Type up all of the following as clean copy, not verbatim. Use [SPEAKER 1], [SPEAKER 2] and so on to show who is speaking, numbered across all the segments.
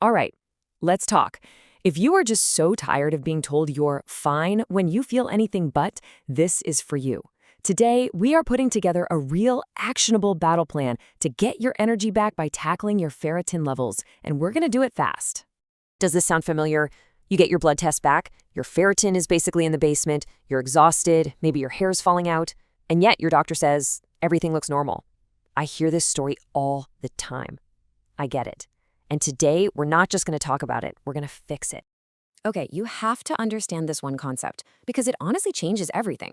[SPEAKER 1] All right, let's talk. If you are just so tired of being told you're fine when you feel anything but, this is for you. Today, we are putting together a real actionable battle plan to get your energy back by tackling your ferritin levels, and we're going to do it fast. Does this sound familiar? You get your blood test back, your ferritin is basically in the basement, you're exhausted, maybe your hair's falling out, and yet your doctor says everything looks normal. I hear this story all the time. I get it. And today, we're not just going to talk about it, we're going to fix it. Okay, you have to understand this one concept because it honestly changes everything.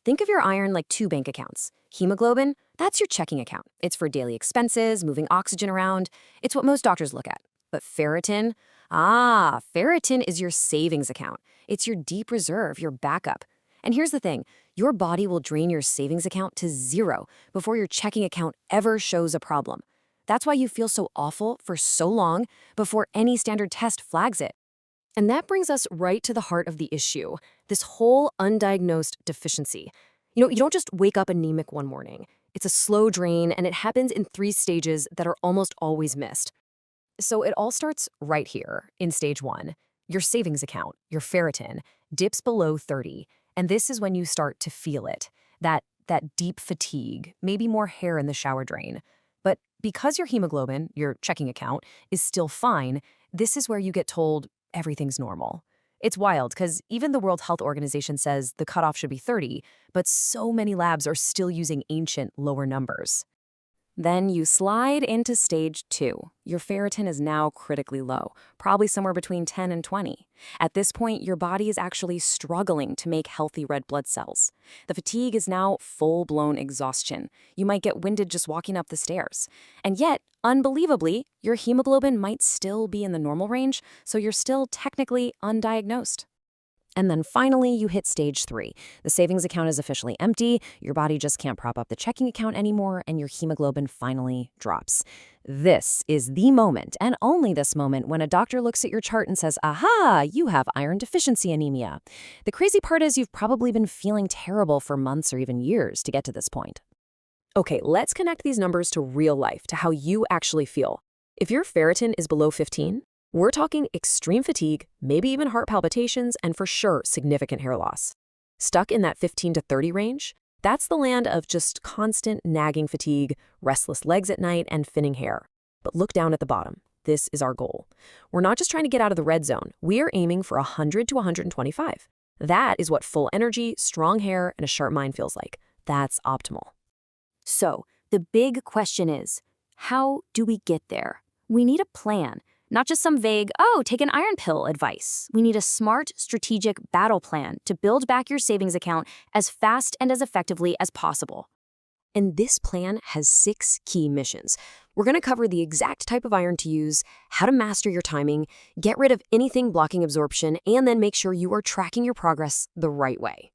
[SPEAKER 1] Think of your iron like two bank accounts. Hemoglobin, that's your checking account. It's for daily expenses, moving oxygen around. It's what most doctors look at. But ferritin? Ferritin is your savings account. It's your deep reserve, your backup. And here's the thing, your body will drain your savings account to zero before your checking account ever shows a problem. That's why you feel so awful for so long before any standard test flags it. And that brings us right to the heart of the issue, this whole undiagnosed deficiency. You don't just wake up anemic one morning. It's a slow drain, and it happens in 3 stages that are almost always missed. So it all starts right here, in stage 1. Your savings account, your ferritin, dips below 30, and this is when you start to feel it, that deep fatigue, maybe more hair in the shower drain. But because your hemoglobin, your checking account, is still fine, this is where you get told everything's normal. It's wild because even the World Health Organization says the cutoff should be 30, but so many labs are still using ancient lower numbers. Then you slide into stage 2. Your ferritin is now critically low, probably somewhere between 10 and 20. At this point, your body is actually struggling to make healthy red blood cells. The fatigue is now full-blown exhaustion. You might get winded just walking up the stairs. And yet, unbelievably, your hemoglobin might still be in the normal range, so you're still technically undiagnosed. And then finally, you hit stage 3. The savings account is officially empty, your body just can't prop up the checking account anymore, and your hemoglobin finally drops. This is the moment, and only this moment, when a doctor looks at your chart and says, aha, you have iron deficiency anemia. The crazy part is you've probably been feeling terrible for months or even years to get to this point. Okay, let's connect these numbers to real life, to how you actually feel. If your ferritin is below 15, we're talking extreme fatigue, maybe even heart palpitations, and for sure, significant hair loss. Stuck in that 15 to 30 range, that's the land of just constant nagging fatigue, restless legs at night, and thinning hair. But look down at the bottom. This is our goal. We're not just trying to get out of the red zone. We are aiming for 100 to 125. That is what full energy, strong hair, and a sharp mind feels like. That's optimal.
[SPEAKER 2] So, the big question is, how do we get there? We need a plan. Not just some vague, take an iron pill advice. We need a smart, strategic battle plan to build back your savings account as fast and as effectively as possible.
[SPEAKER 1] And this plan has 6 key missions. We're going to cover the exact type of iron to use, how to master your timing, get rid of anything blocking absorption, and then make sure you are tracking your progress the right way.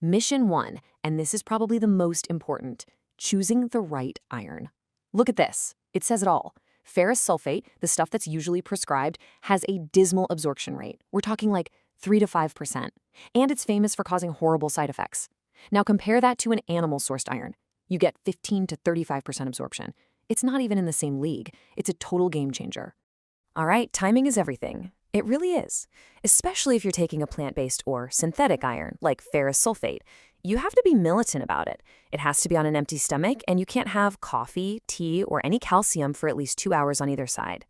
[SPEAKER 1] Mission 1, and this is probably the most important, choosing the right iron. Look at this. It says it all. Ferrous sulfate, the stuff that's usually prescribed, has a dismal absorption rate. We're talking like 3 to 5%. And it's famous for causing horrible side effects. Now compare that to an animal-sourced iron. You get 15 to 35% absorption. It's not even in the same league. It's a total game changer. All right, timing is everything. It really is. Especially if you're taking a plant-based or synthetic iron, like ferrous sulfate. You have to be militant about it. It has to be on an empty stomach, and you can't have coffee, tea, or any calcium for at least 2 hours on either side.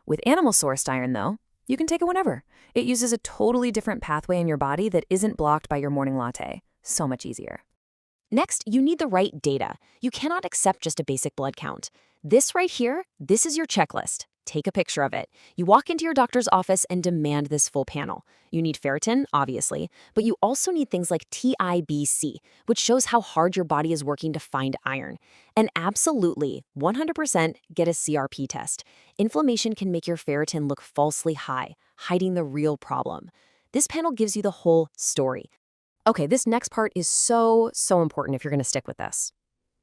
[SPEAKER 1] With animal-sourced iron, though, you can take it whenever. It uses a totally different pathway in your body that isn't blocked by your morning latte. So much easier. Next, you need the right data. You cannot accept just a basic blood count. This right here, this is your checklist. Take a picture of it. You walk into your doctor's office and demand this full panel. You need ferritin, obviously, but you also need things like TIBC, which shows how hard your body is working to find iron. And absolutely, 100% get a CRP test. Inflammation can make your ferritin look falsely high, hiding the real problem. This panel gives you the whole story. Okay, this next part is so important if you're going to stick with this.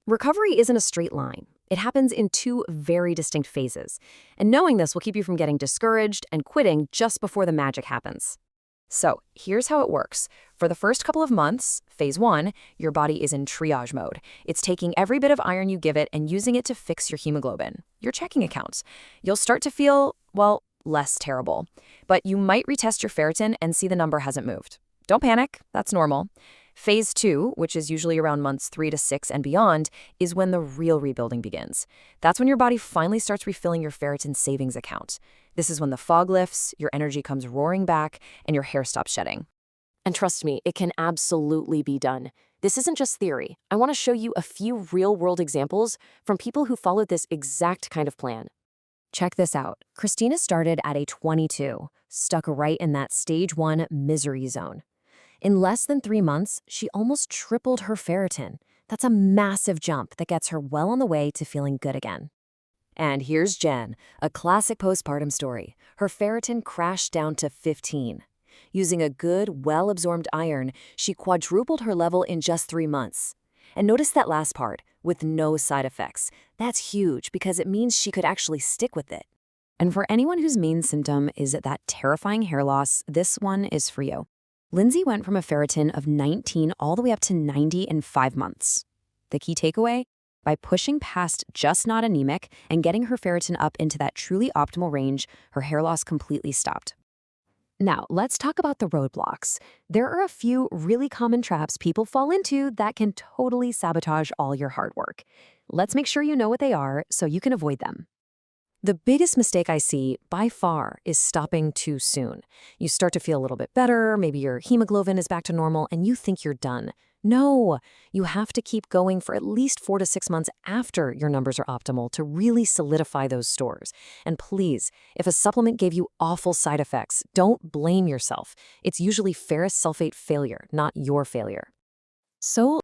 [SPEAKER 1] Recovery isn't a straight line. It happens in 2 very distinct phases, and knowing this will keep you from getting discouraged and quitting just before the magic happens. So here's how it works. For the first couple of months, phase 1, your body is in triage mode. It's taking every bit of iron you give it and using it to fix your hemoglobin, your checking accounts. You'll start to feel, well, less terrible. But you might retest your ferritin and see the number hasn't moved. Don't panic, that's normal. Phase 2, which is usually around months 3 to 6 and beyond, is when the real rebuilding begins. That's when your body finally starts refilling your ferritin savings account. This is when the fog lifts, your energy comes roaring back, and your hair stops shedding.
[SPEAKER 2] And trust me, it can absolutely be done. This isn't just theory. I want to show you a few real-world examples from people who followed this exact kind of plan.
[SPEAKER 1] Check this out. Christina started at a 22, stuck right in that stage 1 misery zone. In less than 3 months, she almost tripled her ferritin. That's a massive jump that gets her well on the way to feeling good again. And here's Jen, a classic postpartum story. Her ferritin crashed down to 15. Using a good, well-absorbed iron, she quadrupled her level in just 3 months. And notice that last part, with no side effects. That's huge because it means she could actually stick with it. And for anyone whose main symptom is that terrifying hair loss, this one is for you. Lindsay went from a ferritin of 19 all the way up to 90 in 5 months. The key takeaway? By pushing past just not anemic and getting her ferritin up into that truly optimal range, her hair loss completely stopped. Now, let's talk about the roadblocks. There are a few really common traps people fall into that can totally sabotage all your hard work. Let's make sure you know what they are so you can avoid them. The biggest mistake I see, by far, is stopping too soon. You start to feel a little bit better, maybe your hemoglobin is back to normal, and you think you're done. No, you have to keep going for at least 4 to 6 months after your numbers are optimal to really solidify those stores. And please, if a supplement gave you awful side effects, don't blame yourself. It's usually ferrous sulfate failure, not your failure. So